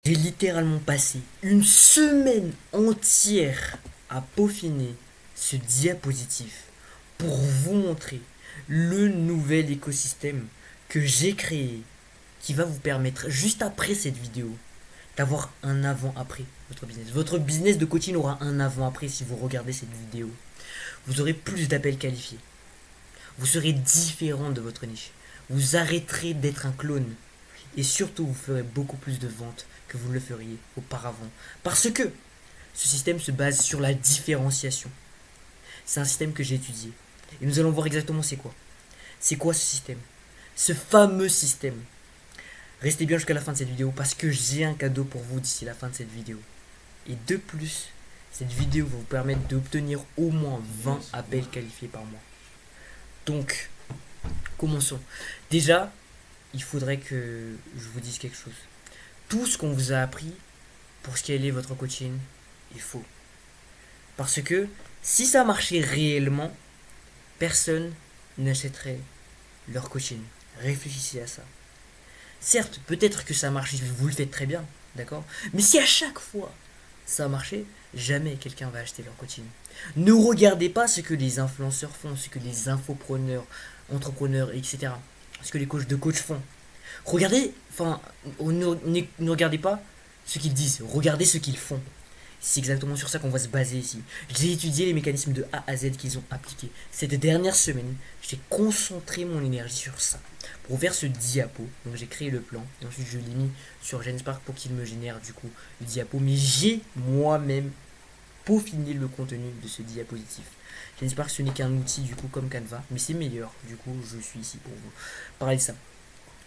J'ai littéralement passé une semaine entière à peaufiner ce diapositif pour vous montrer le nouvel écosystème que j'ai créé qui va vous permettre juste après cette vidéo d'avoir un avant-après votre business. Votre business de coaching aura un avant-après si vous regardez cette vidéo. Vous aurez plus d'appels qualifiés. Vous serez différent de votre niche. Vous arrêterez d'être un clone. Et surtout, vous ferez beaucoup plus de ventes que vous ne le feriez auparavant. Parce que ce système se base sur la différenciation. C'est un système que j'ai étudié. Et nous allons voir exactement c'est quoi. C'est quoi ce système? Ce fameux système. Restez bien jusqu'à la fin de cette vidéo parce que j'ai un cadeau pour vous d'ici la fin de cette vidéo. Et de plus, cette vidéo va vous permettre d'obtenir au moins 20 appels qualifiés par mois. Donc, commençons. Déjà, il faudrait que je vous dise quelque chose. Tout ce qu'on vous a appris pour scaler votre coaching est faux. Parce que si ça marchait réellement, personne n'achèterait leur coaching. Réfléchissez à ça. Certes, peut-être que ça marche, vous le faites très bien, d'accord? Mais si à chaque fois ça a marché, jamais quelqu'un va acheter leur coaching. Ne regardez pas ce que les influenceurs font, ce que les infopreneurs, entrepreneurs, etc. Ce que les coachs de coach font. Regardez, enfin, ne regardez pas ce qu'ils disent, regardez ce qu'ils font. C'est exactement sur ça qu'on va se baser ici. J'ai étudié les mécanismes de A à Z qu'ils ont appliqués. Cette dernière semaine, j'ai concentré mon énergie sur ça. Pour faire ce diapo, donc j'ai créé le plan, et ensuite je l'ai mis sur Genspark pour qu'il me génère du coup le diapo. Mais j'ai moi-même peaufiné le contenu de ce diapositif. Genspark ce n'est qu'un outil du coup comme Canva, mais c'est meilleur. Du coup, je suis ici pour vous parler de ça.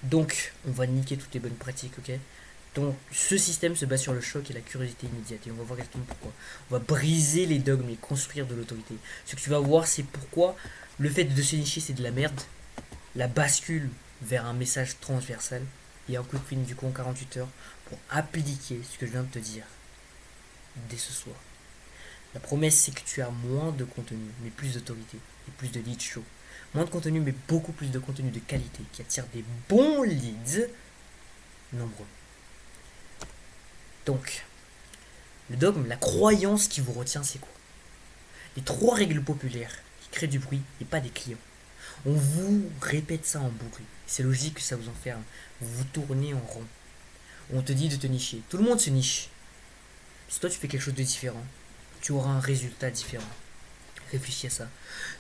Donc, on va niquer toutes les bonnes pratiques, ok? Donc, ce système se base sur le choc et la curiosité immédiate. Et on va voir exactement pourquoi. On va briser les dogmes et construire de l'autorité. Ce que tu vas voir, c'est pourquoi le fait de se nicher, c'est de la merde. La bascule vers un message transversal. Et un quick win du coup en 48 heures pour appliquer ce que je viens de te dire dès ce soir. La promesse, c'est que tu as moins de contenu, mais plus d'autorité et plus de leads chauds. Moins de contenu, mais beaucoup plus de contenu de qualité qui attire des bons leads nombreux. Donc, le dogme, la croyance qui vous retient, c'est quoi? Les 3 règles populaires qui créent du bruit et pas des clients. On vous répète ça en boucle. C'est logique que ça vous enferme. Vous vous tournez en rond. On te dit de te nicher. Tout le monde se niche. Si toi tu fais quelque chose de différent, tu auras un résultat différent. Réfléchis à ça.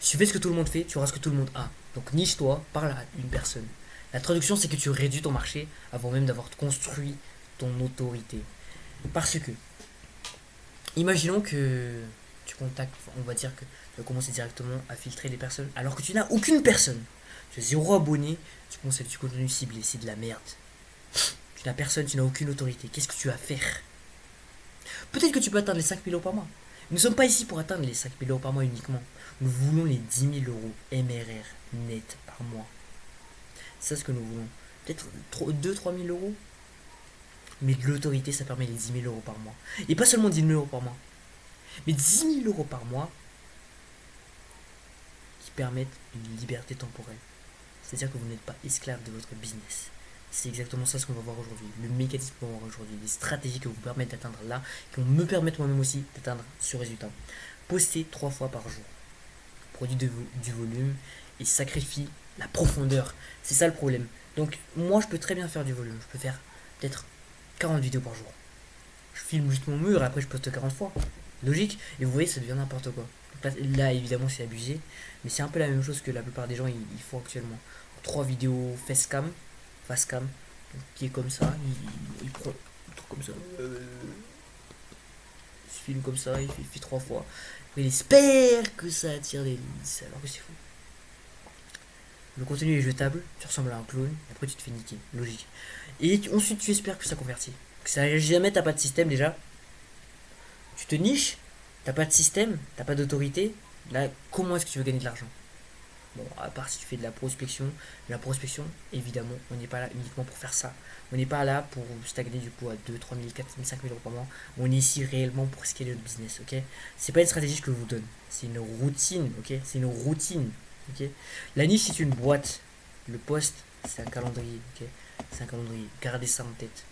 Si tu fais ce que tout le monde fait, tu auras ce que tout le monde a. Donc niche-toi, parle à une personne. La traduction, c'est que tu réduis ton marché avant même d'avoir construit ton autorité. Parce que, imaginons que tu contactes, on va dire que tu vas commencer directement à filtrer les personnes alors que tu n'as aucune personne. Tu as 0 abonné, tu commences à du contenu ciblé, c'est de la merde. Tu n'as personne, tu n'as aucune autorité. Qu'est-ce que tu vas faire? Peut-être que tu peux atteindre les 5 000 euros par mois. Nous ne sommes pas ici pour atteindre les 5 000 euros par mois uniquement. Nous voulons les 10 000 euros MRR net par mois. C'est ce que nous voulons. Peut-être 2-3 000 euros. Mais de l'autorité, ça permet les 10 000 euros par mois. Et pas seulement 10 000 euros par mois. Mais 10 000 euros par mois qui permettent une liberté temporelle. C'est-à-dire que vous n'êtes pas esclave de votre business. C'est exactement ça ce qu'on va voir aujourd'hui. Le mécanisme qu'on va voir aujourd'hui. Les stratégies qui vous permettent d'atteindre là, qui vont me permettre moi-même aussi d'atteindre ce résultat. Postez 3 fois par jour. Produit du volume et sacrifie la profondeur. C'est ça le problème. Donc moi je peux très bien faire du volume. Je peux faire peut-être 40 vidéos par jour. Je filme juste mon mur et après je poste 40 fois. Logique. Et vous voyez, ça devient n'importe quoi. Là évidemment c'est abusé. Mais c'est un peu la même chose que la plupart des gens ils font actuellement. 3 vidéos facecam, qui est comme ça, il prend un truc comme ça, il se filme comme ça, il fait 3 fois. Après, il espère que ça attire des leads, alors que c'est fou. Le contenu est jetable, tu ressembles à un clone, et après tu te fais niquer, logique. Et ensuite tu espères que ça convertit. Que ça jamais t'as pas de système déjà. Tu te niches, t'as pas de système, t'as pas d'autorité. Là, comment est-ce que tu veux gagner de l'argent? Bon, à part si tu fais de la prospection. La prospection, évidemment, on n'est pas là uniquement pour faire ça. On n'est pas là pour stagner du coup à 2, 3 000, 4 000, 5 000 euros par mois. On est ici réellement pour scaler notre business, ok? C'est pas une stratégie que je vous donne. C'est une routine, ok? C'est une routine, ok? La niche, c'est une boîte. Le poste, c'est un calendrier, ok? C'est un calendrier. Gardez ça en tête.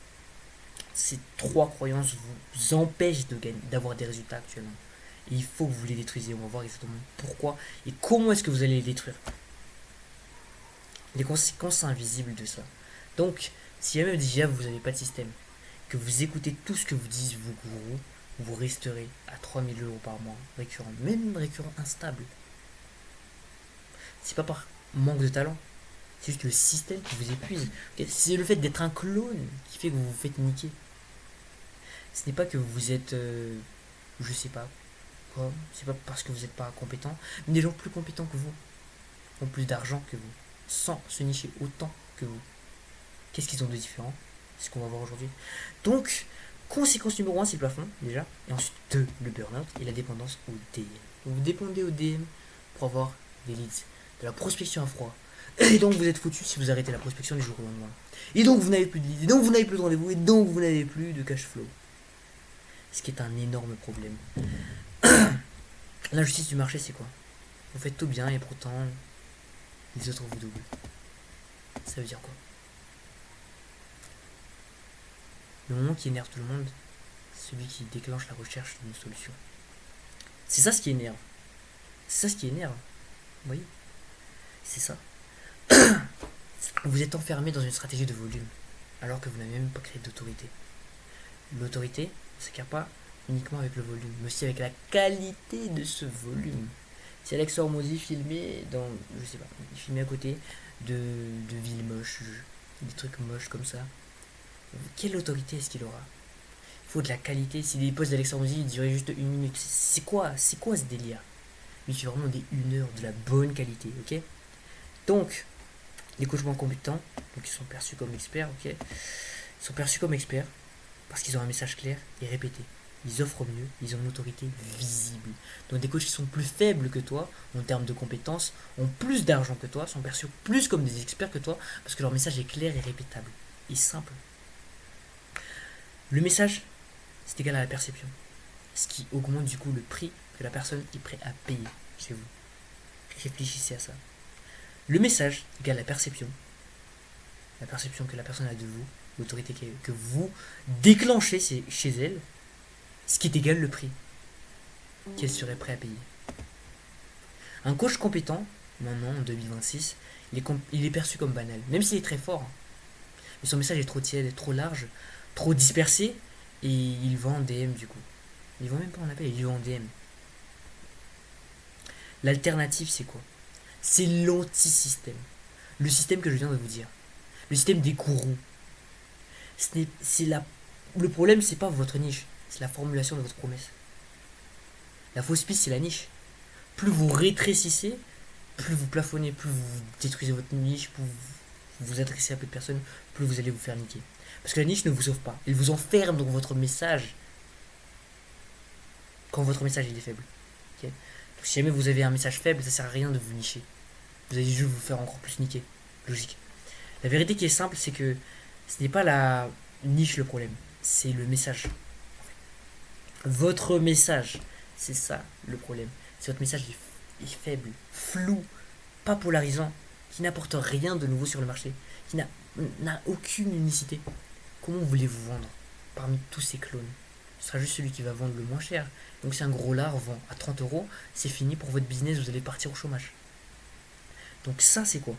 Ces trois croyances vous empêchent d'avoir des résultats actuellement. Et il faut que vous les détruisiez. On va voir exactement pourquoi et comment est-ce que vous allez les détruire. Les conséquences invisibles de ça. Donc, si jamais déjà vous n'avez pas de système, que vous écoutez tout ce que vous disent vos gourous, vous resterez à 3 000 € par mois, récurrent, même récurrent instable. C'est pas par manque de talent, c'est juste le système qui vous épuise. C'est le fait d'être un clone qui fait que vous vous faites niquer. Ce n'est pas que vous êtes, je sais pas quoi, c'est pas parce que vous n'êtes pas compétent, mais des gens plus compétents que vous ont plus d'argent que vous, sans se nicher autant que vous. Qu'est-ce qu'ils ont de différent? C'est ce qu'on va voir aujourd'hui. Donc, conséquence numéro 1, c'est le plafond, déjà. Et ensuite, 2, le burn-out et la dépendance au DM. Donc, vous dépendez au DM pour avoir des leads, de la prospection à froid. Et donc, vous êtes foutu si vous arrêtez la prospection du jour au lendemain. Et donc, vous n'avez plus de leads. Et donc, vous n'avez plus de rendez-vous. Et donc, vous n'avez plus de cash flow. Ce qui est un énorme problème. L'injustice du marché, c'est quoi? Vous faites tout bien et pourtant, les autres vous doublent. Ça veut dire quoi? Le moment qui énerve tout le monde, c'est celui qui déclenche la recherche d'une solution. C'est ça ce qui énerve. C'est ça ce qui énerve. Vous voyez? C'est ça. Vous êtes enfermé dans une stratégie de volume, alors que vous n'avez même pas créé d'autorité. L'autorité ne s'acquiert pas uniquement avec le volume, mais aussi avec la qualité de ce volume. Si Alex Hormozy filmait dans, je sais pas, il filmait à côté de villes moches, des trucs moches comme ça, quelle autorité est-ce qu'il aura? Il faut de la qualité. Si les posts d'Alex Hormozy duraient juste 1 minute, c'est quoi ce délire? Mais il fait vraiment des 1 heure de la bonne qualité, ok? Donc, les coachs moins compétents, donc ils sont perçus comme experts, ok? Ils sont perçus comme experts parce qu'ils ont un message clair et répété. Ils offrent mieux, ils ont une autorité visible. Donc des coachs qui sont plus faibles que toi en termes de compétences, ont plus d'argent que toi, sont perçus plus comme des experts que toi parce que leur message est clair et répétable et simple. Le message, c'est égal à la perception, ce qui augmente du coup le prix que la personne est prête à payer chez vous. Réfléchissez à ça. Le message égale la perception que la personne a de vous, l'autorité que vous déclenchez chez elle, ce qui est égal le prix qu'elle serait prête à payer. Un coach compétent, maintenant en 2026, il est perçu comme banal, même s'il est très fort. Mais son message est trop tiède, trop large, trop dispersé, et il vend en DM du coup. Il vend même pas en appel, il vend en DM. L'alternative, c'est quoi? C'est l'anti-système. Le système que je viens de vous dire. Le système des gourous. Le problème, c'est pas votre niche, c'est la formulation de votre promesse. La fausse piste, c'est la niche. Plus vous rétrécissez, plus vous plafonnez, plus vous détruisez votre niche, plus vous adressez à peu de personnes, plus vous allez vous faire niquer. Parce que la niche ne vous sauve pas. Elle vous enferme dans votre message quand votre message il est faible. Okay? Donc si jamais vous avez un message faible, ça sert à rien de vous nicher. Vous allez juste vous faire encore plus niquer. Logique. La vérité qui est simple, c'est que ce n'est pas la niche le problème, c'est le message. Votre message, c'est ça le problème. Si votre message est faible, flou, pas polarisant, qui n'apporte rien de nouveau sur le marché, qui n'a aucune unicité, comment voulez-vous vendre parmi tous ces clones? Ce sera juste celui qui va vendre le moins cher. Donc si un gros lard vend à 30 €, c'est fini pour votre business, vous allez partir au chômage. Donc ça c'est quoi?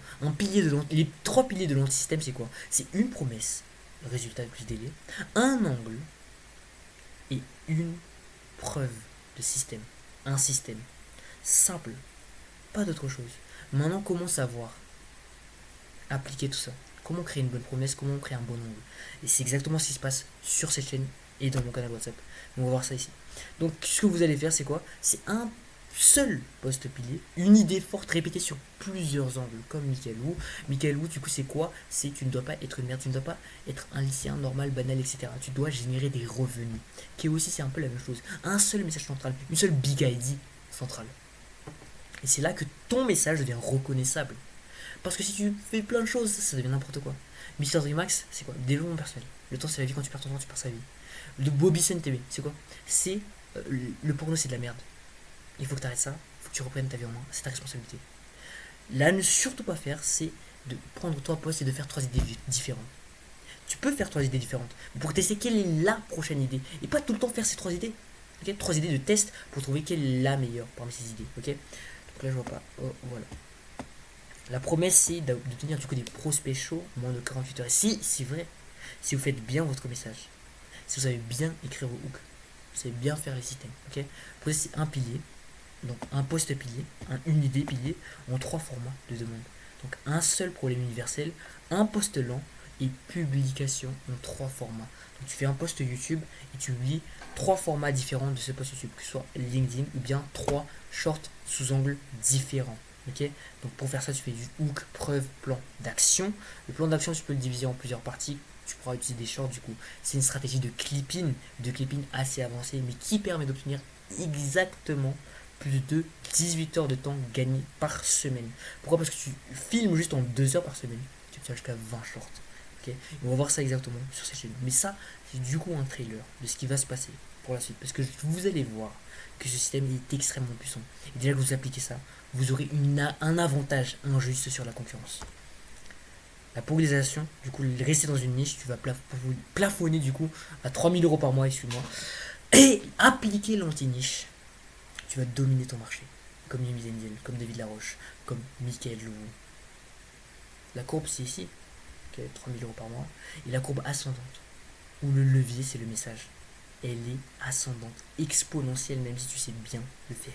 Les 3 piliers de l'antisystème c'est quoi? C'est une promesse, le résultat plus délai, un angle et une preuve de système. Un système simple, pas d'autre chose. Maintenant comment savoir appliquer tout ça? Comment créer une bonne promesse? Comment créer un bon angle? Et c'est exactement ce qui se passe sur cette chaîne et dans mon canal WhatsApp. On va voir ça ici. Donc ce que vous allez faire c'est quoi? C'est un seul poste pilier, une idée forte répétée sur plusieurs angles, comme Michael Wu. Michael Wu, du coup, c'est quoi? C'est tu ne dois pas être une merde, tu ne dois pas être un lycéen normal, banal, etc. Tu dois générer des revenus. Qui aussi, c'est un peu la même chose. Un seul message central, une seule big ID centrale. Et c'est là que ton message devient reconnaissable. Parce que si tu fais plein de choses, ça devient n'importe quoi. Mister Dreamax, c'est quoi? Développement personnel. Le temps, c'est la vie. Quand tu perds ton temps, tu perds sa vie. Le Bobby TV, c'est quoi? C'est le porno, c'est de la merde. Il faut que tu arrêtes ça, il faut que tu reprennes ta vie en main, c'est ta responsabilité. Là, ne surtout pas faire, c'est de prendre 3 postes et de faire 3 idées différentes. Tu peux faire 3 idées différentes. Pour tester quelle est la prochaine idée. Et pas tout le temps faire ces 3 idées. Ok, 3 idées de test pour trouver quelle est la meilleure parmi ces idées. Ok. Donc là je vois pas. Oh, voilà. La promesse c'est d'obtenir du coup des prospects chauds en moins de 48 heures. Et si c'est vrai, si vous faites bien votre message, si vous savez bien écrire vos hooks, vous savez bien faire les systèmes. Ok. Pour c'est un pilier. Donc un poste pilier, une idée pilier en 3 formats de demande. Donc un seul problème universel, un poste lent et publication en 3 formats. Donc tu fais un post YouTube et tu publies 3 formats différents de ce post YouTube, que ce soit LinkedIn ou bien 3 shorts sous angles différents. Ok. Donc pour faire ça, tu fais du hook, preuve, plan d'action. Le plan d'action, tu peux le diviser en plusieurs parties. Tu pourras utiliser des shorts du coup. C'est une stratégie de clipping assez avancée, mais qui permet d'obtenir exactement plus de 18 heures de temps gagné par semaine. Pourquoi? Parce que tu filmes juste en 2 heures par semaine. Tu peux faire jusqu'à 20 shorts. Okay, on va voir ça exactement sur cette chaîne. Mais ça, c'est du coup un trailer de ce qui va se passer pour la suite. Parce que vous allez voir que ce système est extrêmement puissant. Et déjà que vous appliquez ça, vous aurez un avantage injuste sur la concurrence. La polarisation, du coup, rester dans une niche, tu vas plafonner du coup à 3000 euros par mois, excuse-moi. Et appliquer l'anti-niche, tu vas dominer ton marché. Comme Yemi Zendiel, comme David Laroche, comme Michael Louvou. La courbe, c'est ici, 3000 euros par mois. Et la courbe ascendante, où le levier, c'est le message. Elle est ascendante, exponentielle, même si tu sais bien le faire.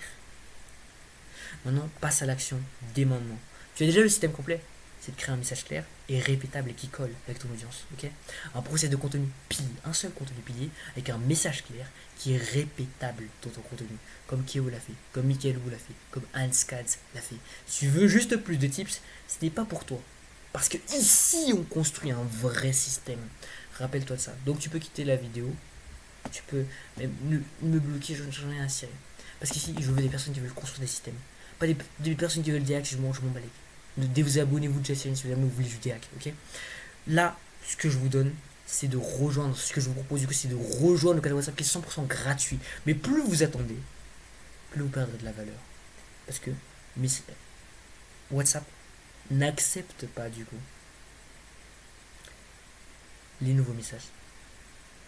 Maintenant, passe à l'action dès maintenant. Tu as déjà le système complet. C'est de créer un message clair et répétable et qui colle avec ton audience. Okay, un process de contenu pilier, un seul contenu pilier avec un message clair qui est répétable dans ton contenu. Comme Keo l'a fait, comme Michael Wu l'a fait, comme Hans Katz l'a fait. Si tu veux juste plus de tips, ce n'est pas pour toi. Parce que ici, on construit un vrai système. Rappelle-toi de ça. Donc tu peux quitter la vidéo. Tu peux même me bloquer, j'en ai un cirer. Parce qu'ici, je veux des personnes qui veulent construire des systèmes. Pas des personnes qui veulent des hacks, je m'en bats les. Désabonnez-vous de cette chaîne si vous voulez du hack, ok. Là, ce que je vous donne, c'est de rejoindre, ce que je vous propose du coup, c'est de rejoindre le canal WhatsApp qui est 100% gratuit. Mais plus vous attendez, plus vous perdrez de la valeur. Parce que WhatsApp n'accepte pas du coup les nouveaux messages.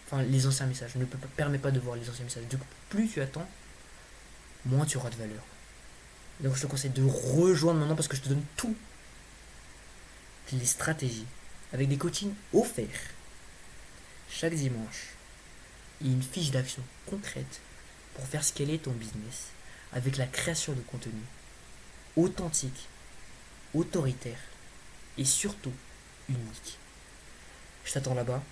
Enfin, les anciens messages. Ne permet pas de voir les anciens messages. Du coup, plus tu attends, moins tu auras de valeur. Donc je te conseille de rejoindre maintenant parce que je te donne toutes les stratégies avec des coachings offerts chaque dimanche et une fiche d'action concrète pour faire scaler ton business avec la création de contenu authentique, autoritaire et surtout unique. Je t'attends là-bas.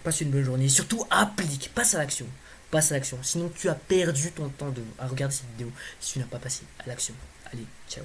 Passe une bonne journée. Et surtout applique, passe à l'action. Passe à l'action. Sinon tu as perdu ton temps à regarder cette vidéo si tu n'as pas passé à l'action. Allez, ciao.